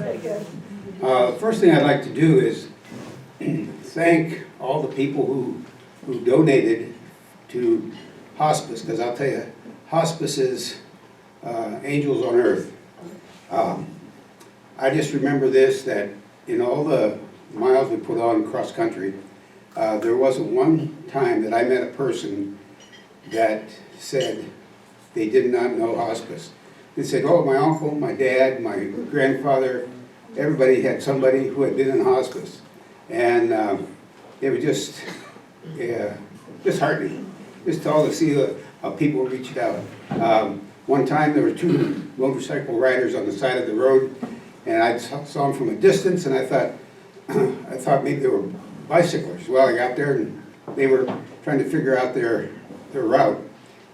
Very good. First thing I'd like to do is thank all the people who donated to hospice, because I'll tell you, hospice is angels on earth. I just remember this, that in all the miles we put on cross country, there wasn't one time that I met a person that said they did not know hospice. They said, oh, my uncle, my dad, my grandfather, everybody had somebody who had been in hospice. And it was just, yeah, disheartening, just all to see how people reached out. One time there were two motorcycle riders on the side of the road, and I saw them from a distance, and I thought maybe they were bicyclers. Well, I got there and they were trying to figure out their route,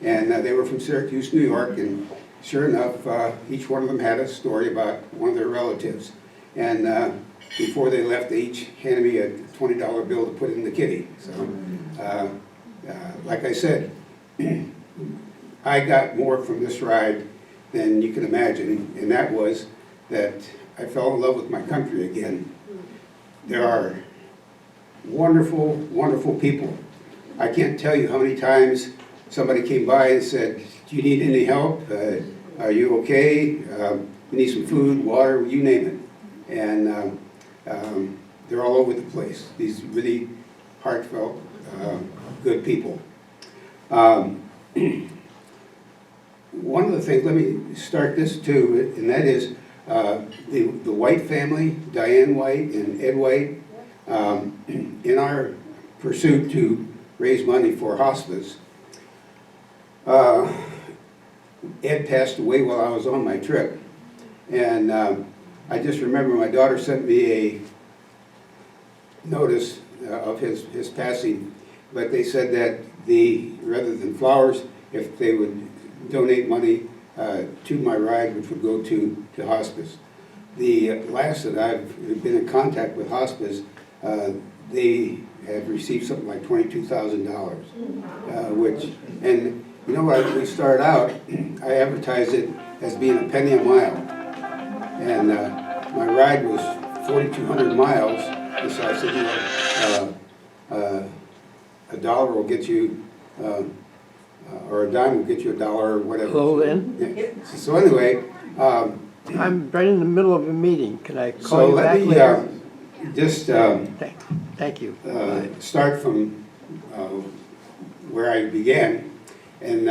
and they were from Syracuse, New York, and sure enough, each one of them had a story about one of their relatives. And before they left, they each handed me a $20 bill to put in the kitty. So, like I said, I got more from this ride than you can imagine, and that was that I fell in love with my country again. There are wonderful, wonderful people. I can't tell you how many times somebody came by and said, do you need any help? Are you okay? You need some food, water, you name it. And they're all over the place. These really heartfelt, good people. One of the things, let me start this too, and that is the White family, Diane White and Ed White, in our pursuit to raise money for hospice. Ed passed away while I was on my trip, and I just remember my daughter sent me a notice of his passing, but they said that rather than flowers, if they would donate money to my ride, which would go to hospice. The last that I've been in contact with hospice, they have received something like $22,000, which, and you know, when we started out, I advertised it as being a penny a mile, and my ride was 4,200 miles, and so I said, you know, a dollar will get you, or a dime will get you $1 or whatever. Hello, Lynn. Yeah. So anyway, I'm right in the middle of a meeting. Can I call so you let back me later? just Thank you. start from where I began. And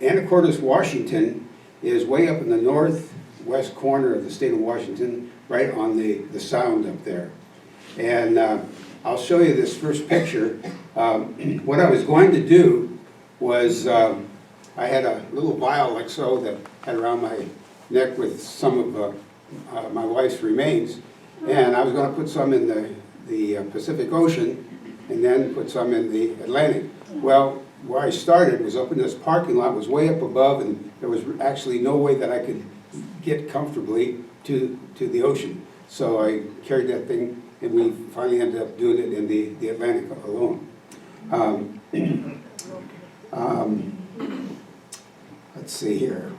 Anacortes, Washington is way up in the northwest corner of the state of Washington, right on the sound up there. And I'll show you this first picture. What I was going to do was, I had a little vial like so that had around my neck with some of my wife's remains, and I was going to put some in the Pacific Ocean and then put some in the Atlantic. Well, where I started was up in this parking lot, was way up above, and there was actually no way that I could get comfortably to the ocean. So I carried that thing, and we finally ended up doing it in the Atlantic alone. Let's see here.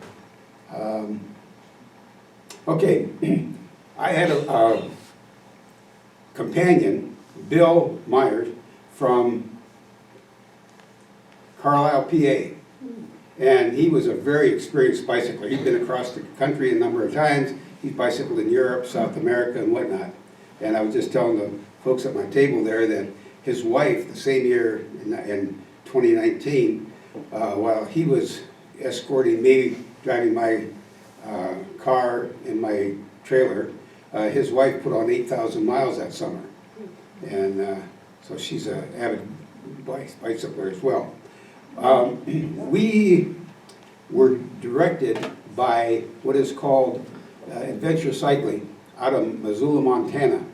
Okay, I had a companion, Bill Myers, from Carlisle, PA, and he was a very experienced bicycler. He'd been across the country a number of times. He's bicycled in Europe, South America, and whatnot. And I was just telling the folks at my table there that his wife, the same year in 2019, while he was escorting me, driving my car and my trailer, his wife put on 8,000 miles that summer. And so she's an avid bicycler as well. We were directed by what is called Adventure Cycling out of Missoula, Montana.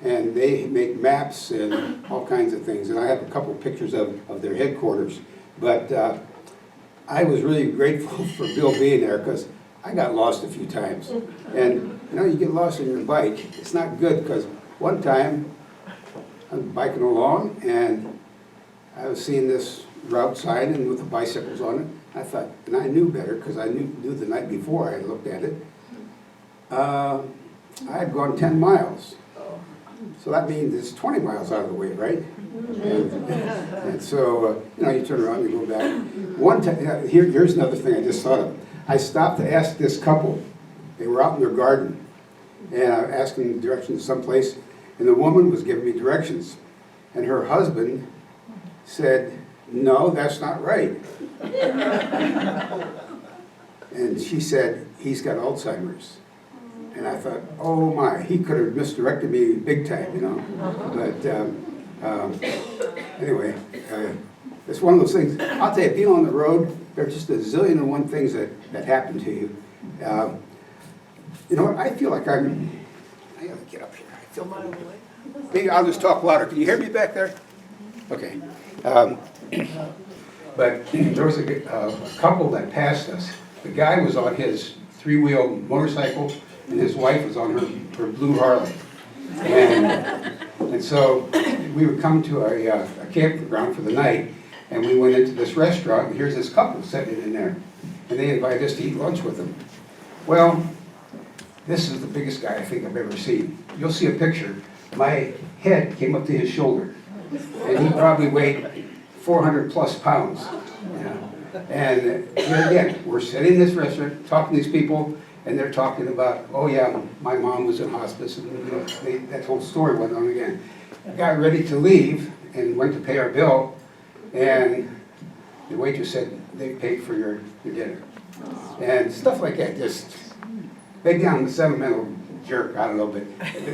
And they make maps and all kinds of things. And I have a couple pictures of their headquarters. But I was really grateful for Bill being there, because I got lost a few times. And you know, you get lost on your bike, it's not good, because one time I'm biking along and I was seeing this route sign and with the bicycles on it. I thought, and I knew better because I knew the night before I had looked at it. I had gone 10 miles. So that means it's 20 miles out of the way, right? And so, you turn around and you go back. One time, here's another thing I just thought of. I stopped to ask this couple. They were out in their garden, and I asked them directions to someplace, and the woman was giving me directions. And her husband said, "No, that's not right." And she said, "He's got Alzheimer's." And I thought, oh my, he could have misdirected me big time, But anyway, it's one of those things. I'll tell you, being on the road, there's just a zillion and one things that happen to you. You know what? I feel like I gotta get up here. I feel maybe I'll just talk louder. Can you hear me back there? Okay. But there was a couple that passed us. The guy was on his three-wheel motorcycle, and his wife was on her blue Harley. And so we would come to a campground for the night, and we went into this restaurant, and here's this couple sitting in there. And they invited us to eat lunch with them. Well, this is the biggest guy I think I've ever seen. You'll see a picture. My head came up to his shoulder, and he probably weighed 400 plus pounds. And here again, we're sitting in this restaurant, talking to these people, and they're talking about, oh yeah, my mom was in hospice, and that whole story went on again. Got ready to leave and went to pay our bill, and the waitress said, "They paid for your dinner." And stuff like that, just, maybe I'm a sentimental jerk, I don't know, but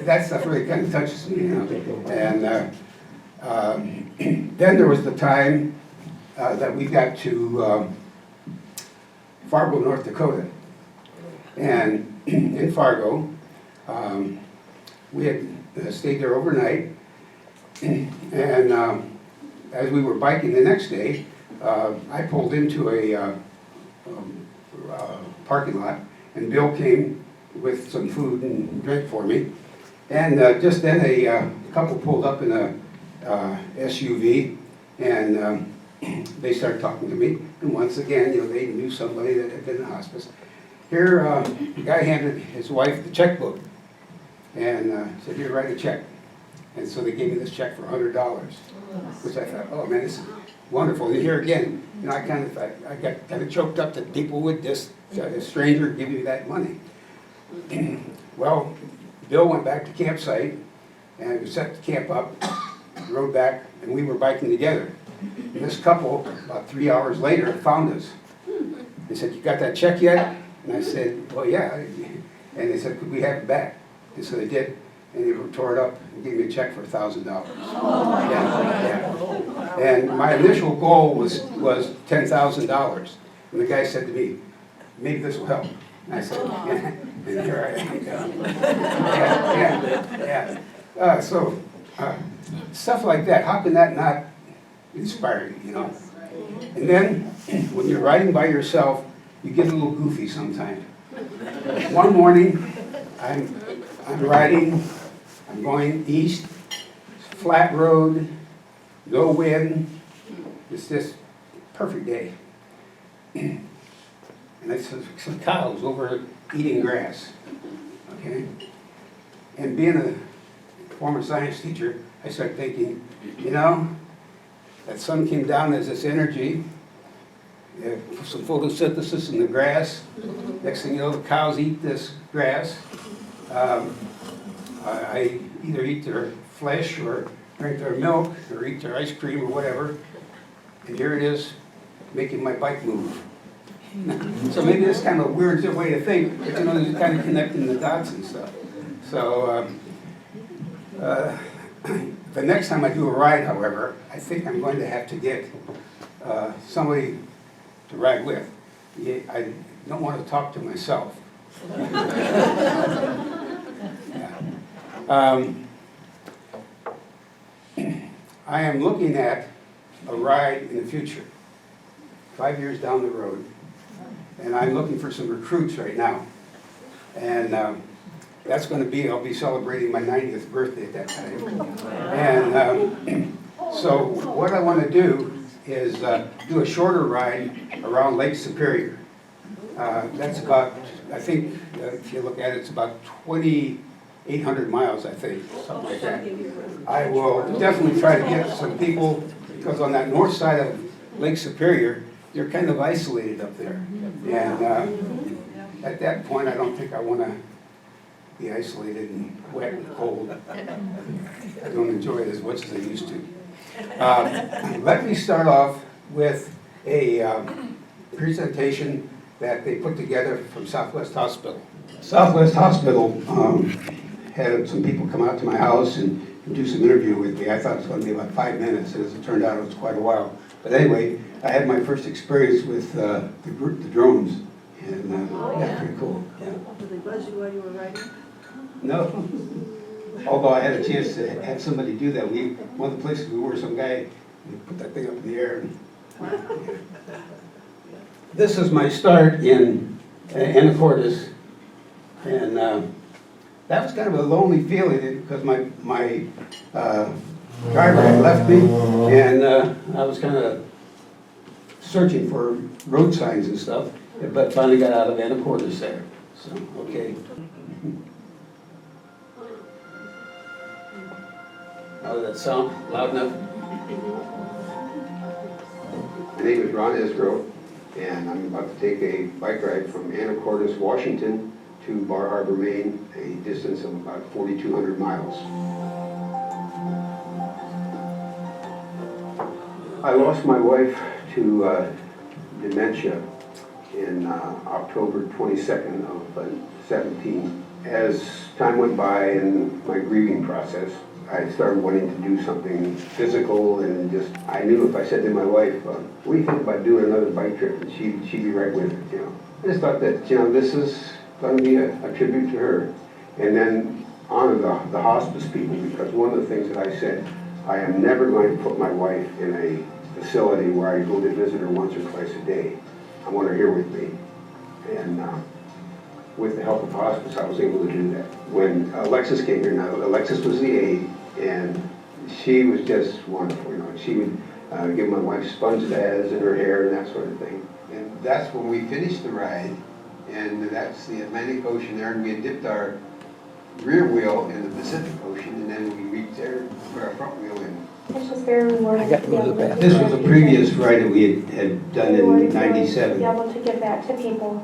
that stuff really kind of touches me, And then there was the time that we got to Fargo, North Dakota. And in Fargo, we had stayed there overnight, and as we were biking the next day, I pulled into a parking lot, and Bill came with some food and drink for me. And just then a couple pulled up in a SUV, and they started talking to me. And once again, they knew somebody that had been in hospice. Here, the guy handed his wife the checkbook and said, "Here, write a check." And so they gave me this check for $100, which I thought, oh man, this is wonderful. And here again, I kind of thought, I got kind of choked up that people would just, a stranger, give you that money. Well, Bill went back to campsite, and we set the camp up, rode back, and we were biking together. And this couple, about 3 hours later, found us. They said, "You got that check yet?" And I said, "Well, yeah." And they said, "Could we have it back?" And so they did, and they tore it up and gave me a check for $1,000. Yeah. And my initial goal was $10,000. And the guy said to me, "Maybe this will help." And I said, "Yeah." And here I am. Yeah. So stuff like that, how can that not inspire you, And then, when you're riding by yourself, you get a little goofy sometimes. One morning, I'm riding, I'm going east, flat road, no wind, it's just perfect day. And it's some cows over eating grass, okay? And being a former science teacher, I started thinking, that sun came down as this energy, some photosynthesis in the grass. Next thing you know, the cows eat this grass. I either eat their flesh or drink their milk or eat their ice cream or whatever. And here it is, making my bike move. So maybe it's kind of a weird way to think, but just kind of connecting the dots and stuff. So the next time I do a ride, however, I think I'm going to have to get somebody to ride with. I don't want to talk to myself. I am looking at a ride in the future, 5 years down the road, and I'm looking for some recruits right now. And that's going to be, I'll be celebrating my 90th birthday at that time. And so what I want to do is do a shorter ride around Lake Superior. That's about, I think, if you look at it, it's about 20 800 miles, I think, something like that. I will definitely try to get some people, because on that north side of Lake Superior, you're kind of isolated up there. And at that point, I don't think I want to be isolated and wet and cold. I don't enjoy it as much as I used to. Let me start off with a presentation that they put together from Southwest Hospital. Southwest Hospital had some people come out to my house and do some interview with me. I thought it was going to be about 5 minutes, and as it turned out, it was quite a while. But anyway, I had my first experience with the drones, and yeah, pretty cool. Yeah. Did they buzz you while you were writing? No. Although I had a chance to have somebody do that. One of the places we were, some guy put that thing up in the air. And, yeah. This is my start in Anacortes, and that was kind of a lonely feeling because my driver had left me, and I was kind of searching for road signs and stuff, but finally got out of Anacortes there. So, okay. Oh, that sound loud enough? My name is Ron Isgro, and I'm about to take a bike ride from Anacortes, Washington to Bar Harbor, Maine, a distance of about 4,200 miles. I lost my wife to dementia in October 22nd of 17. As time went by in my grieving process, I started wanting to do something physical, and I knew if I said to my wife, what do you think about doing another bike trip? And she'd be right with it, I just thought that, this is going to be a tribute to her. And then honor the hospice people, because one of the things that I said, I am never going to put my wife in a facility where I go to visit her once or twice a day. I want her here with me. And with the help of hospice, I was able to do that. When Alexis came here, now Alexis was the aide, and she was just wonderful. She would give my wife sponge baths in her hair and that sort of thing. And that's when we finished the ride, and that's the Atlantic Ocean there, and we had dipped our rear wheel in the Pacific Ocean, and then we reached there and put our front wheel in. It's just very rewarding. I got to to be go to able the to This was a previous ride that we had done in To '97. be able to give back to people,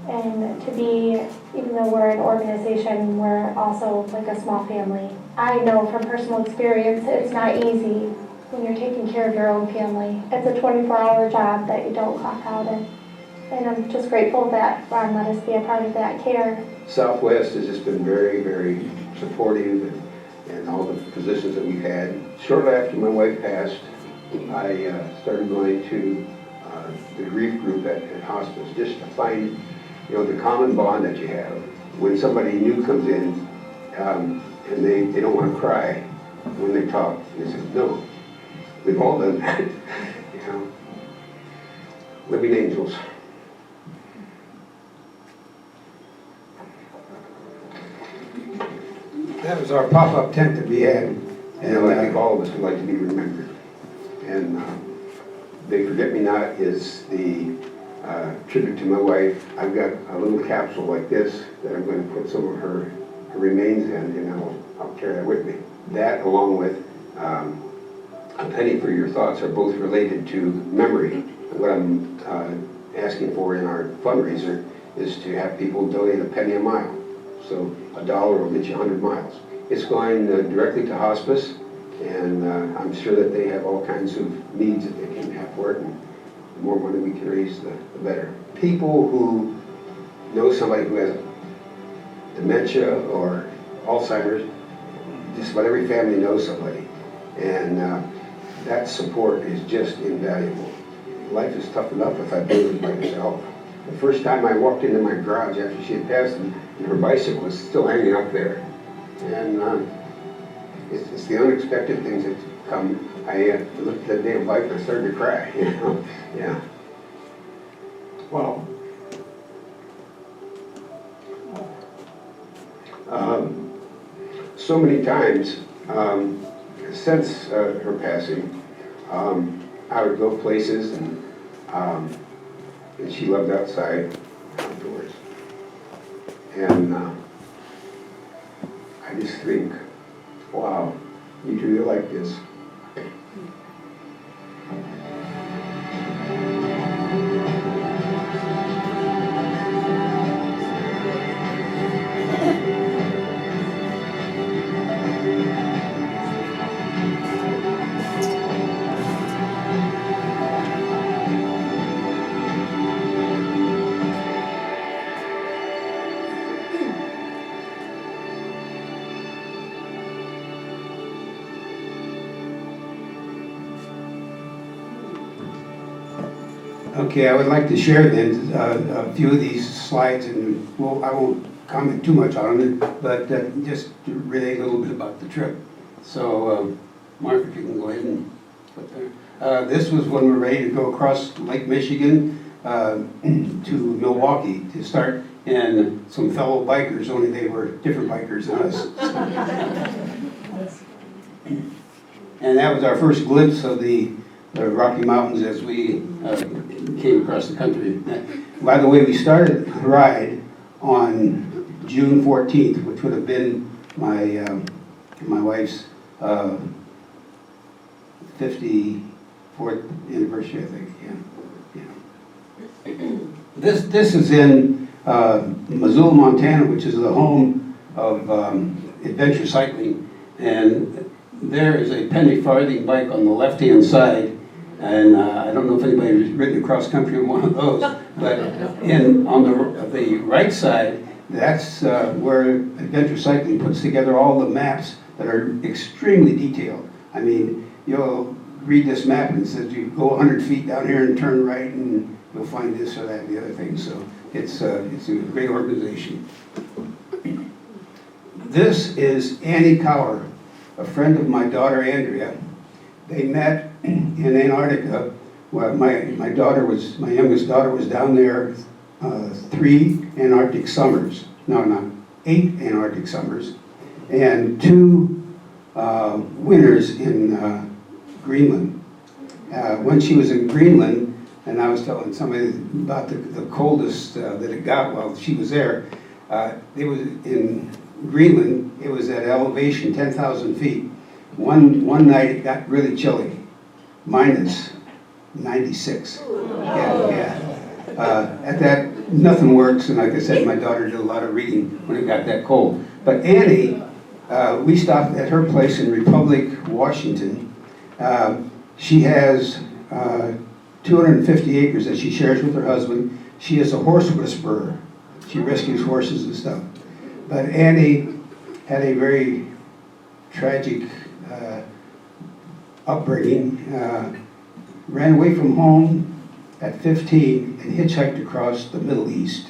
and to be, even though we're an organization, we're also like a small family. I know from personal experience, it's not easy when you're taking care of your own family. It's a 24-hour job that you don't clock out in. And I'm just grateful that Ron let us be a part of that care. Southwest has just been very, very supportive, and all the positions that we've had. Shortly after my wife passed, I started going to the grief group at hospice, just to find the common bond that you have. When somebody new comes in and they don't want to cry when they talk, they say, no, we've all done that. Living angels. That was our pop-up tent that we had. And I think all of us would like to be remembered. And They Forget Me Not is the tribute to my wife. I've got a little capsule like this that I'm going to put some of her remains in, and I'll carry that with me. That, along with A Penny for Your Thoughts, are both related to memory. What I'm asking for in our fundraiser is to have people donate a penny a mile. So $1 will get you 100 miles. It's going directly to hospice, and I'm sure that they have all kinds of needs that they can have for it, and the more money we can raise, the better. People who know somebody who has dementia or Alzheimer's, just about every family knows somebody, and that support is just invaluable. Life is tough enough if I do it by myself. The first time I walked into my garage after she had passed, and her bicycle was still hanging up there. And it's the unexpected things that come. I looked at that damn bike and I started to cry, Yeah. Wow. So many times since her passing, I would go places, and she loved outdoors. And I just think, wow, you do like this. Okay, I would like to share then a few of these slides, and I won't comment too much on it, but just to relate a little bit about the trip. So, Mark, if you can go ahead and put there. This was when we were ready to go across Lake Michigan to Milwaukee to start, and some fellow bikers, only they were different bikers than us. And that was our first glimpse of the Rocky Mountains as we came across the country. By the way, we started the ride on June 14th, which would have been my wife's 54th anniversary, I think. Yeah. This is in Missoula, Montana, which is the home of adventure cycling, and there is a penny farthing bike on the left-hand side. And I don't know if anybody's ridden across country on one of those, but on the right side, that's where Adventure Cycling puts together all the maps that are extremely detailed. I mean, you'll read this map and it says you go 100 feet down here and turn right and you'll find this or that and the other thing. So it's a great organization. This is Annie Cower, a friend of my daughter Andrea. They met in Antarctica. Well, my youngest daughter was down there 3 Antarctic summers. No, not 8 Antarctic summers, and 2 winters in Greenland. When she was in Greenland, and I was telling somebody about the coldest that it got while she was there, it was in Greenland. It was at elevation 10,000 feet. One night it got really chilly, minus 96. Yeah. At that, nothing works, and like I said, my daughter did a lot of reading when it got that cold. But Annie, we stopped at her place in Republic, Washington. She has 250 acres that she shares with her husband. She is a horse whisperer. She rescues horses and stuff. But Annie had a very tragic upbringing, ran away from home at 15 and hitchhiked across the Middle East.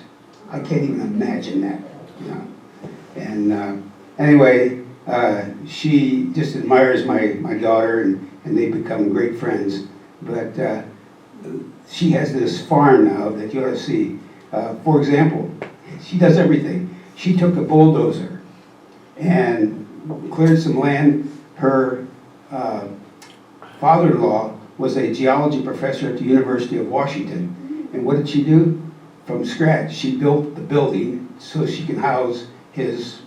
I can't even imagine that. You know. And anyway, she just admires my daughter, and they become great friends. But she has this farm now that you ought to see. For example, she does everything. She took a bulldozer and cleared some land. Her father-in-law was a geology professor at the University of Washington. And what did she do? From scratch, she built the building so she can house his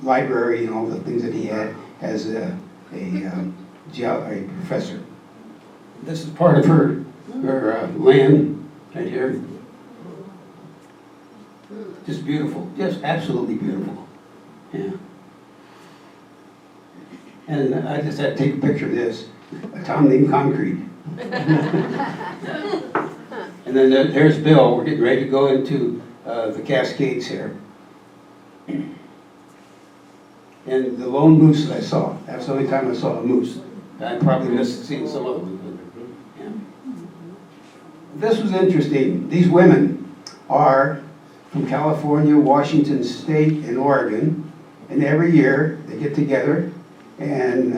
library and all the things that he had as a professor. This is part of her land right here. Just beautiful, just absolutely beautiful. Yeah. And I just had to take a picture of this, a town named Concrete. And then there's Bill. We're getting ready to go into the Cascades here. And the lone moose that I saw, that's the only time I saw a moose. I probably missed seeing some of them. Yeah. This was interesting. These women are from California, Washington State, and Oregon. And every year they get together and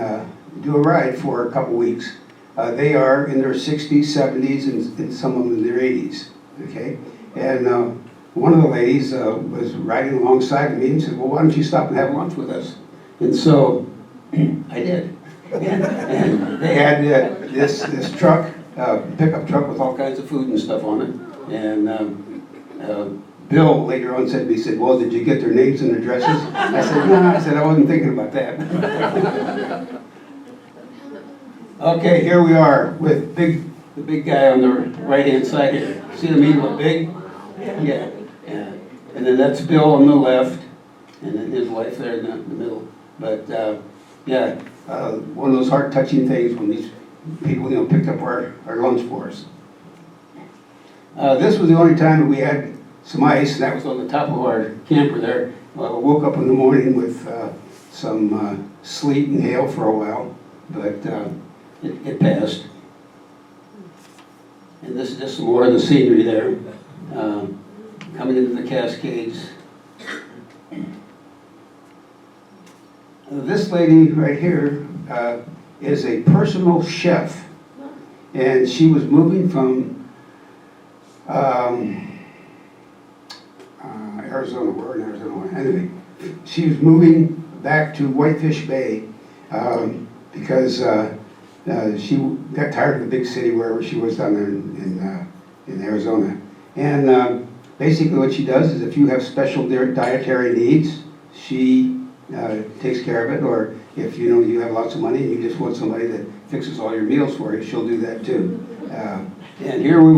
do a ride for a couple weeks. They are in their 60s, 70s, and some of them in their 80s. Okay, and one of the ladies was riding alongside me and said, "Well, why don't you stop and have lunch with us?" And so I did. And they had this truck, pickup truck with all kinds of food and stuff on it, and Bill later on said to me, he said, well, did you get their names and addresses? I said, no, I said, I wasn't thinking about that. Okay, here we are with the big guy on the right-hand side here. See the meat look big? Yeah. And then that's Bill on the left, and then his wife there in the middle. But one of those heart-touching things when these people, picked up our lunch for us. This was the only time that we had some ice, and that was on the top of our camper there. Woke up in the morning with some sleet and hail for a while, but it passed. And this is just some more of the scenery there, coming into the Cascades. This lady right here is a personal chef, and she was moving from Arizona. Where in Arizona? Anyway, she was moving back to Whitefish Bay because she got tired of the big city wherever she was down there in Arizona. And basically what she does is if you have special dietary needs, she takes care of it, or if you have lots of money and you just want somebody that fixes all your meals for you, she'll do that too. And here we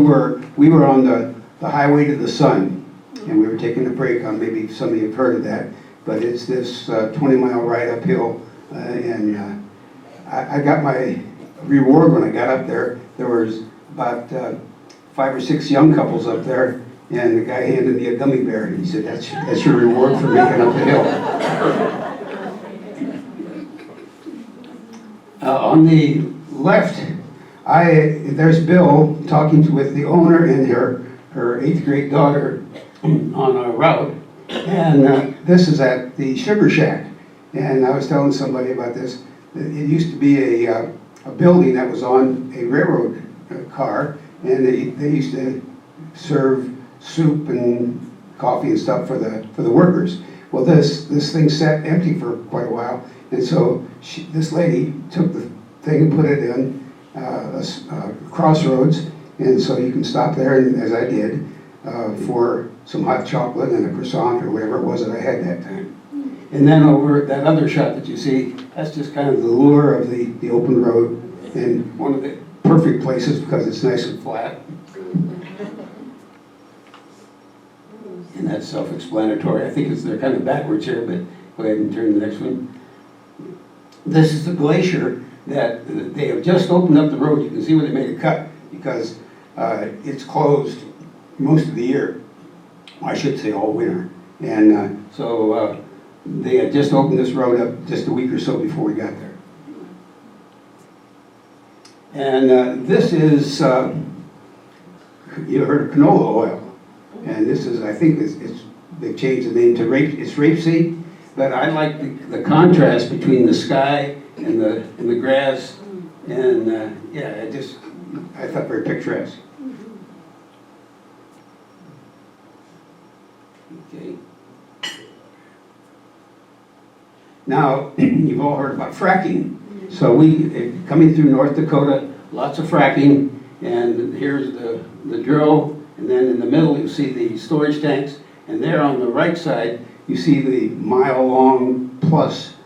were on the highway to the sun, and we were taking a break on, maybe some of you have heard of that, but it's this 20-mile ride uphill, and I got my reward when I got up there. There was about 5 or 6 young couples up there, and the guy handed me a gummy bear, and he said, that's your reward for making up the hill. On the left, there's Bill talking with the owner and her 8th grade daughter on a route, and this is at the Sugar Shack. And I was telling somebody about this. It used to be a building that was on a railroad car, and they used to serve soup and coffee and stuff for the workers. Well, this thing sat empty for quite a while, and so this lady took the thing and put it in a crossroads, and so you can stop there, and as I did, for some hot chocolate and a croissant or whatever it was that I had that time. And then over that other shot that you see, that's just kind of the lure of the open road, and one of the perfect places because it's nice and flat. And that's self-explanatory. I think they're kind of backwards here, but go ahead and turn to the next one. This is the glacier that they have just opened up the road. You can see where they made a cut because it's closed most of the year. I should say all winter. And so they had just opened this road up just a week or so before we got there. And this is, you heard of canola oil. And this is, I think they've changed the name to rapeseed, but I like the contrast between the sky and the grass, and I thought very picturesque. Okay. Now, you've all heard about fracking. So coming through North Dakota, lots of fracking, and here's the drill. And then in the middle, you see the storage tanks. And there on the right side, you see the mile-long plus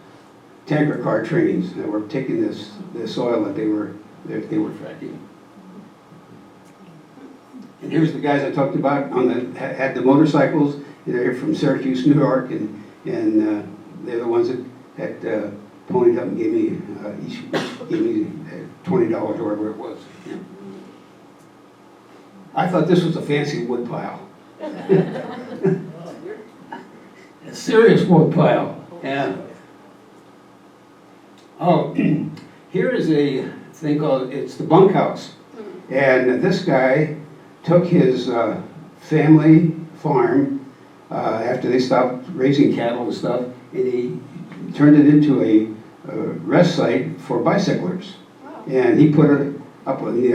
tanker car trains that were taking this oil that they were fracking. And here's the guys I talked about had the motorcycles. They're from Syracuse, New York, and they're the ones that had ponied up and gave me each gave me $20 or whatever it was. Yeah. I thought this was a fancy wood pile. A serious wood pile. Yeah. Oh, here is a thing called, it's the bunkhouse. And this guy took his family farm after they stopped raising cattle and stuff, and he turned it into a rest site for bicyclers. Wow. And he put it up in the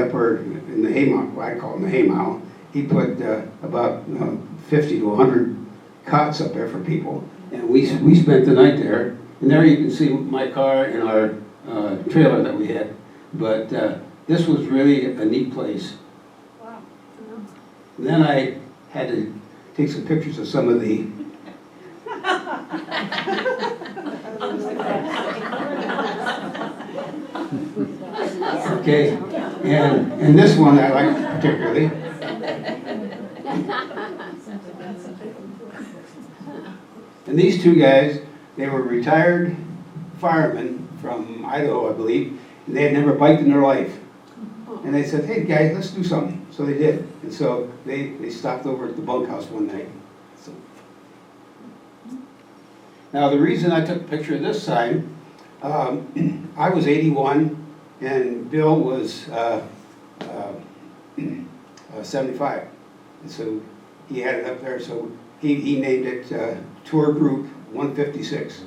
haymow, I call it the haymow. He put about 50 to 100 cots up there for people. And we spent the night there. And there you can see my car and our trailer that we had. But this was really a neat place. Wow. Then I had to take some pictures of some of the okay, and this one I like particularly. And these two guys, they were retired firemen from Idaho, I believe, and they had never biked in their life. And they said, hey guys, let's do something. So they did. And so they stopped over at the bunkhouse one night. So. Now the reason I took a picture of this sign, I was 81 and Bill was 75. And so he had it up there, so he named it Tour Group 156.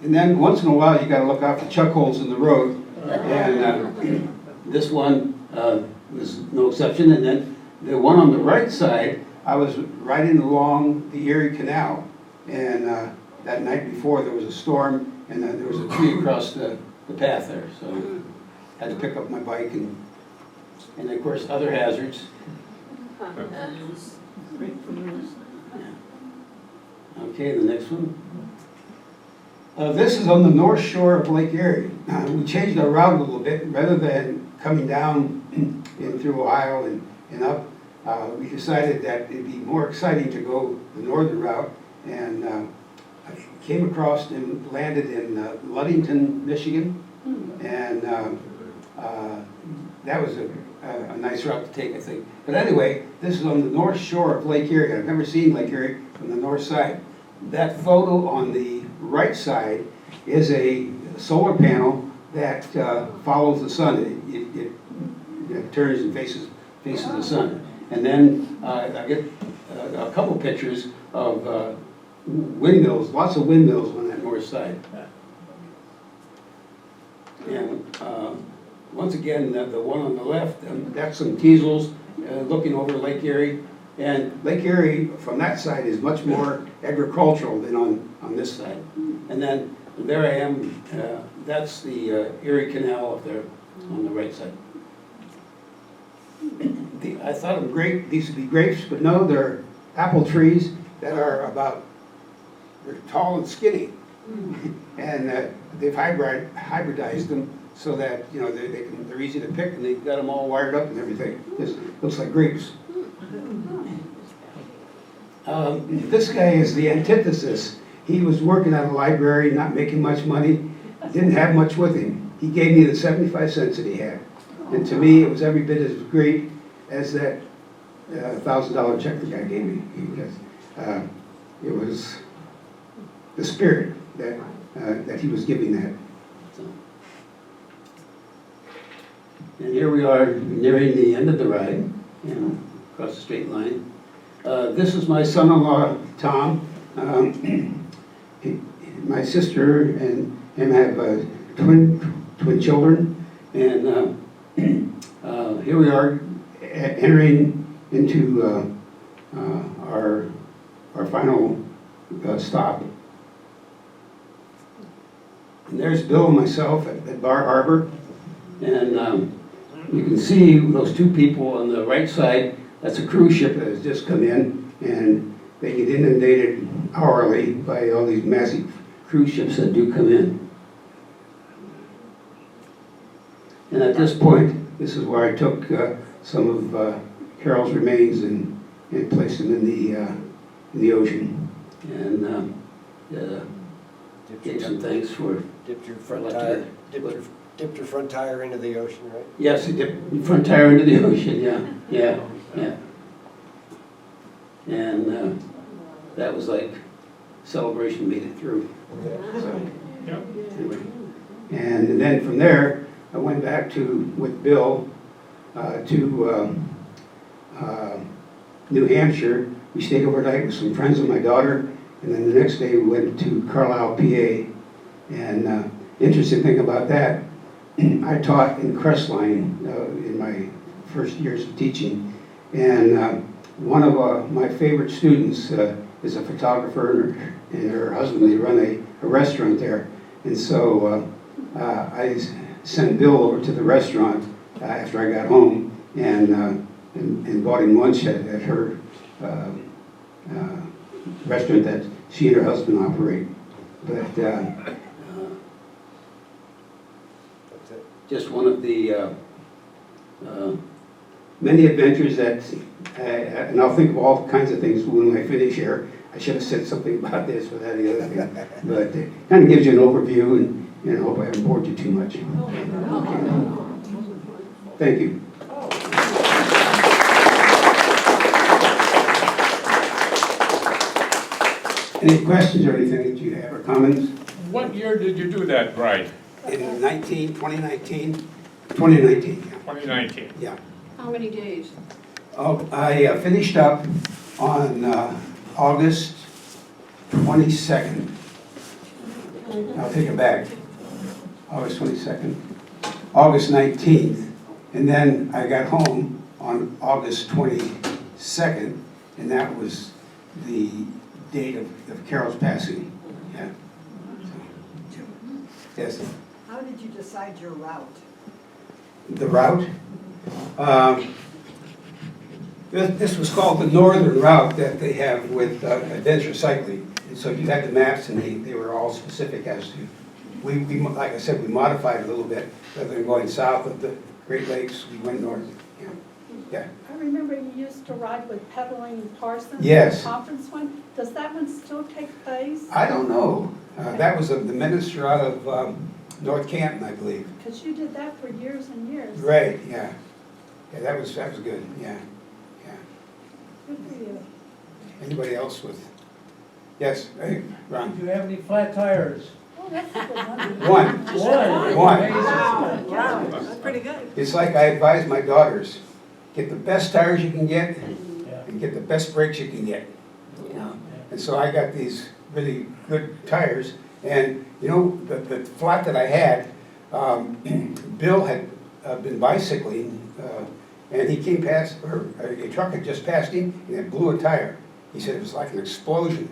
And then once in a while you got to look out for chuck holes in the road, and this one was no exception. And then the one on the right side, I was riding along the Erie Canal, and that night before there was a storm, and there was a tree across the path there, so I had to pick up my bike, and of course other hazards. Okay, the next one. This is on the north shore of Lake Erie. We changed our route a little bit. Rather than coming down in through Ohio and up, we decided that it'd be more exciting to go the northern route, and I came across and landed in Ludington, Michigan, and that was a nice route to take, I think. But anyway, this is on the north shore of Lake Erie. I've never seen Lake Erie from the north side. That photo on the right side is a solar panel that follows the sun. It turns and faces the sun. And then I get a couple pictures of windmills, lots of windmills on that north side. And once again, the one on the left, that's some teasels looking over Lake Erie. And Lake Erie from that side is much more agricultural than on this side. And then there I am, that's the Erie Canal up there on the right side. I thought them great, these would be grapes, but no, they're apple trees that are they're tall and skinny. And they've hybridized them so that, you know, they're easy to pick, and they've got them all wired up and everything. This looks like grapes. This guy is the antithesis. He was working at a library, not making much money, didn't have much with him. He gave me the 75 cents that he had. And to me, it was every bit as great as that $1,000 check the guy gave me. Because it was the spirit that he was giving that. And here we are nearing the end of the ride, across the straight line. This is my son-in-law, Tom. My sister and him have twin children, and here we are entering into our final stop. And there's Bill and myself at Bar Harbor, and you can see those two people on the right side. That's a cruise ship that has just come in, and they get inundated hourly by all these massive cruise ships that do come in. And at this point, this is where I took some of Carol's remains and placed them in the ocean, and gave some thanks for Dipped your front tire. Dipped your front tire into the ocean, right? Yes, it dipped the front tire into the ocean. Yeah. And that was like celebration made it through. So, anyway. And then from there, I went back with Bill to New Hampshire. We stayed overnight with some friends of my daughter, and then the next day we went to Carlisle, PA. And interesting thing about that, I taught in Crestline in my first years of teaching, and one of my favorite students is a photographer, and her husband, they run a restaurant there. And so I sent Bill over to the restaurant after I got home, and and bought him lunch at her restaurant that she and her husband operate. But just one of the many adventures that, and I'll think of all kinds of things when I finish here. I should have said something about this or that or the other thing, but it kind of gives you an overview, and I hope I haven't bored you too much. Okay. Thank you. Any questions or anything that you have or comments? What year did you do that, Brian? In 2019, yeah. 2019. Yeah. How many days? Oh, I finished up on August 22nd. I'll take it back. August 22nd. August 19th. And then I got home on August 22nd, and that was the date of Carol's passing. Yeah. So, yes. How did you decide your route? The route. This was called the northern route that they have with adventure cycling. And so you had the maps, and they were all specific as to, we like I said, we modified it a little bit. Rather than going south of the Great Lakes, we went north. Yeah. Yeah. I remember you used to ride with Pedaling Parsons. Yes. The conference one. Does that one still take place? I don't know. That was the minister out of North Canton, I believe. Because you did that for years and years. Right, yeah. Yeah, that was good, yeah. Good for you. Anybody else with? Yes, hey, Ron. Do you have any flat tires? Oh, that's a good one. One. One. Wow, that's pretty good. It's like I advise my daughters, get the best tires you can get Yeah. and get the best brakes you can get. And so I got these really good tires, and you know, the flat that I had, Bill had been bicycling, and he came past, or a truck had just passed him, and it blew a tire. He said it was like an explosion.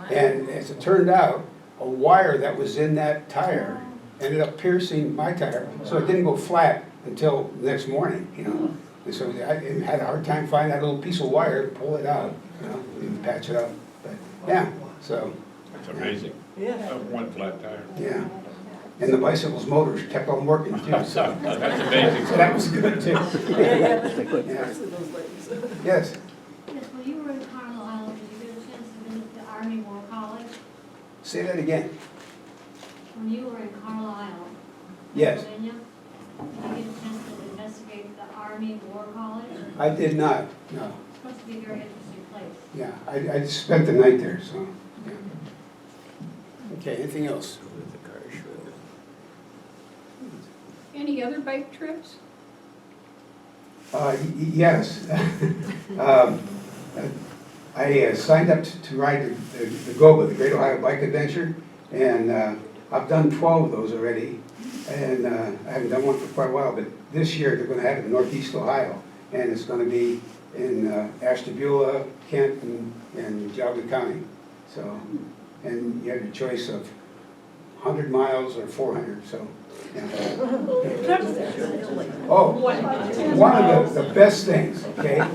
And as it turned out, a wire that was in that tire ended up piercing my tire, so it didn't go flat until the next morning, you know. And so I had a hard time finding that little piece of wire to pull it out, you know, and patch it up. But yeah, so That's amazing. Yeah. One flat tire. yeah. And the bicycle's motors kept on working too, so That's amazing. so that was good too. Yeah, especially those ladies. Yes. Yes, well, you were in Carlisle, did you get a chance to visit the Army War College? Say that again. When you were in Carlisle, Yes. Pennsylvania, did you get a chance to investigate the Army War College? I did not, no. It's supposed to be a very interesting place. Yeah, I just spent the night there, so. Yeah. Okay, anything else? Any other bike trips? Yes. I signed up to ride the GOBA, the Great Ohio Bike Adventure, and I've done 12 of those already, and I haven't done one for quite a while, but this year they're going to have it in Northeast Ohio, and it's going to be in Ashtabula, Kent, and Geauga County. So, and you have your choice of 100 miles or 400, so. Yeah. Oh, one of the best things, okay? I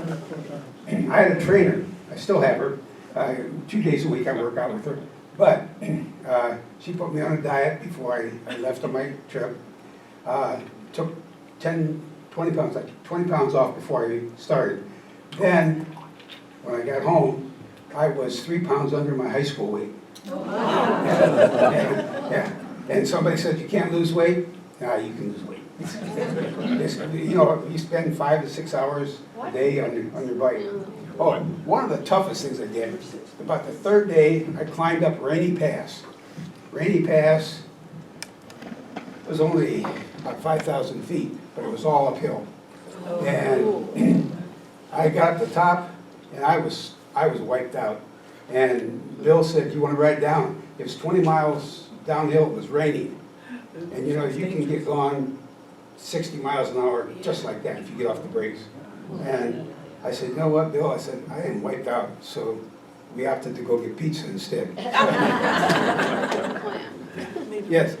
had a trainer, I still have her, 2 days a week I work out with her, but she put me on a diet before I left on my trip. Took 10, 20 pounds, like 20 pounds off before I started. Then, when I got home, I was 3 pounds under my high school weight. Yeah. And somebody said, you can't lose weight? Nah, you can lose weight. You know, you spend 5 to 6 hours a day on your bike. Oh, one of the toughest things I did, about the third day, I climbed up Rainy Pass. Rainy Pass was only about 5,000 feet, but it was all uphill. And I got to the top, and I was wiped out. And Bill said, you want to ride down? It was 20 miles downhill, it was raining. And you know, you can get going 60 miles an hour just like that if you get off the brakes. And I said, you know what, Bill? I said, I am wiped out, so we opted to go get pizza instead. Yes.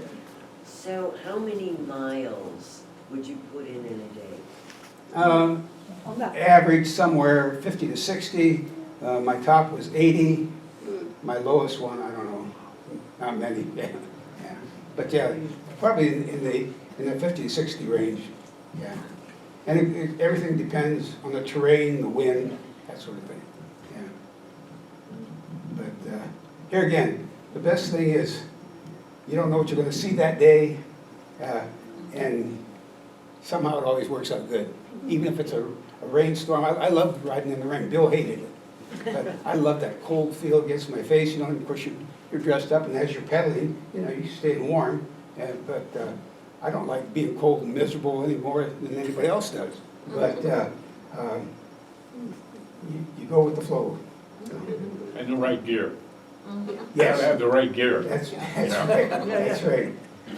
So how many miles would you put in a day? Oh, no. average somewhere 50 to 60. My top was 80. My lowest one, I don't know, not many. Yeah. But yeah, probably in the 50 to 60 range. Yeah. And everything depends on the terrain, the wind, that sort of thing. Yeah. But here again, the best thing is you don't know what you're going to see that day, and somehow it always works out good. Even if it's a rainstorm, I love riding in the rain. Bill hated it. But I love that cold feel against my face, you know, and of course you're dressed up, and as you're pedaling, you know, you stay warm. But I don't like being cold and miserable any more than anybody else does. But you go with the flow. So. And the right gear. Yes. Have the right gear. That's right, that's right.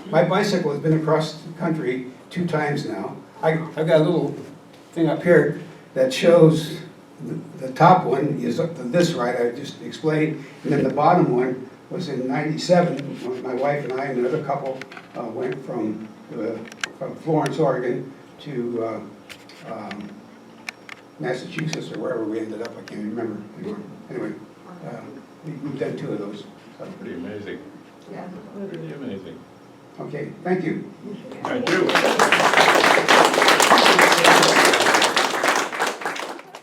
My bicycle has been across the country 2 times now. I've got a little thing up here that shows the top one is up to this right, I just explained, and then the bottom one was in '97, when my wife and I and another couple went from Florence, Oregon to Massachusetts or wherever we ended up, I can't remember anymore. Anyway, we've done 2 of those. So. Pretty amazing. Yeah. Pretty amazing. Okay, thank you. Thank you.